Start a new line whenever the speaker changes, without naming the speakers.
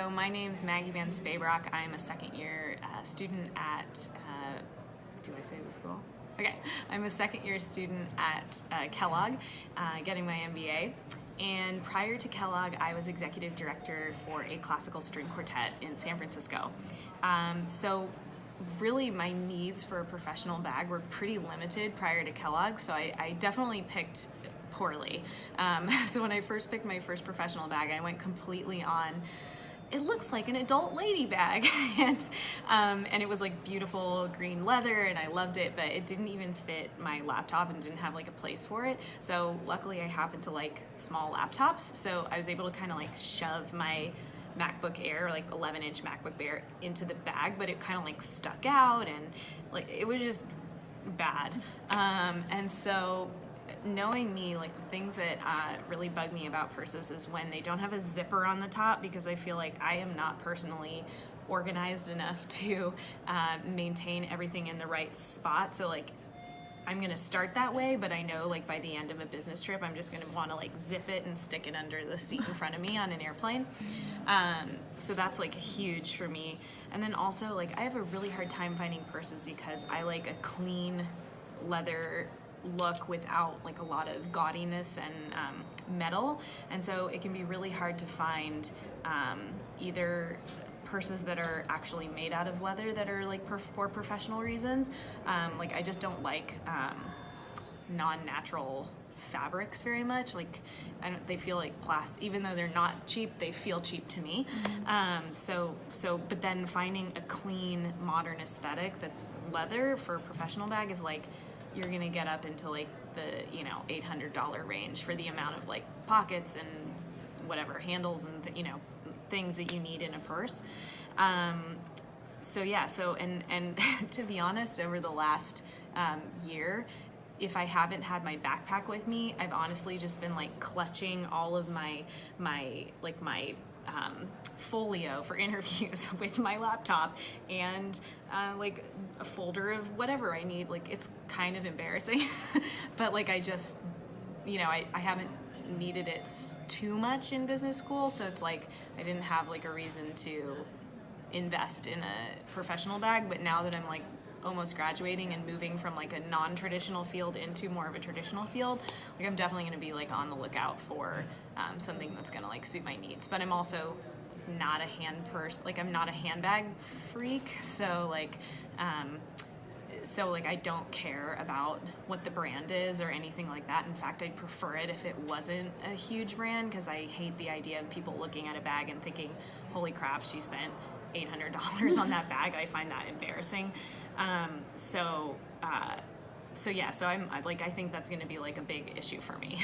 So my name's Maggie Van Spabrock. I'm a second year student at, do I say the school? Okay, I'm a second year student at Kellogg, getting my MBA. And prior to Kellogg, I was executive director for a classical string quartet in San Francisco. So really my needs for a professional bag were pretty limited prior to Kellogg, so I definitely picked poorly. So when I first picked my first professional bag, I went completely on, it looks like an adult lady bag, and it was like beautiful green leather, and I loved it, but it didn't even fit my laptop and didn't have like a place for it. So luckily I happen to like small laptops, so I was able to kind of like shove my MacBook Air, like 11-inch MacBook Air, into the bag, but it kind of like stuck out, and like it was just bad. And so knowing me, like the things that really bug me about purses is when they don't have a zipper on the top, because I feel like I am not personally organized enough to maintain everything in the right spot. So like I'm gonna start that way, but I know like by the end of a business trip I'm just gonna want to like zip it and stick it under the seat in front of me on an airplane. So that's like huge for me. And then also like I have a really hard time finding purses because I like a clean leather look without like a lot of gaudiness and metal, and so it can be really hard to find either purses that are actually made out of leather that are like for professional reasons. Like I just don't like non-natural fabrics very much. Like they feel like plastic, even though they're not cheap, they feel cheap to me. But then finding a clean modern aesthetic that's leather for a professional bag is like, you're gonna get up into like the $800 range for the amount of like pockets and whatever handles and things that you need in a purse. And to be honest, over the last year, if I haven't had my backpack with me, I've honestly just been like clutching all of my folio for interviews with my laptop and like a folder of whatever I need. Like it's kind of embarrassing, but like I just, I haven't needed it too much in business school, so it's like I didn't have like a reason to invest in a professional bag. But now that I'm like almost graduating and moving from like a non-traditional field into more of a traditional field, like I'm definitely going to be like on the lookout for something that's going to like suit my needs. But I'm also not a hand purse, like I'm not a handbag freak, so like I don't care about what the brand is or anything like that. In fact, I'd prefer it if it wasn't a huge brand, because I hate the idea of people looking at a bag and thinking, holy crap, she spent $800 on that bag. I find that embarrassing. So I think that's going to be like a big issue for me.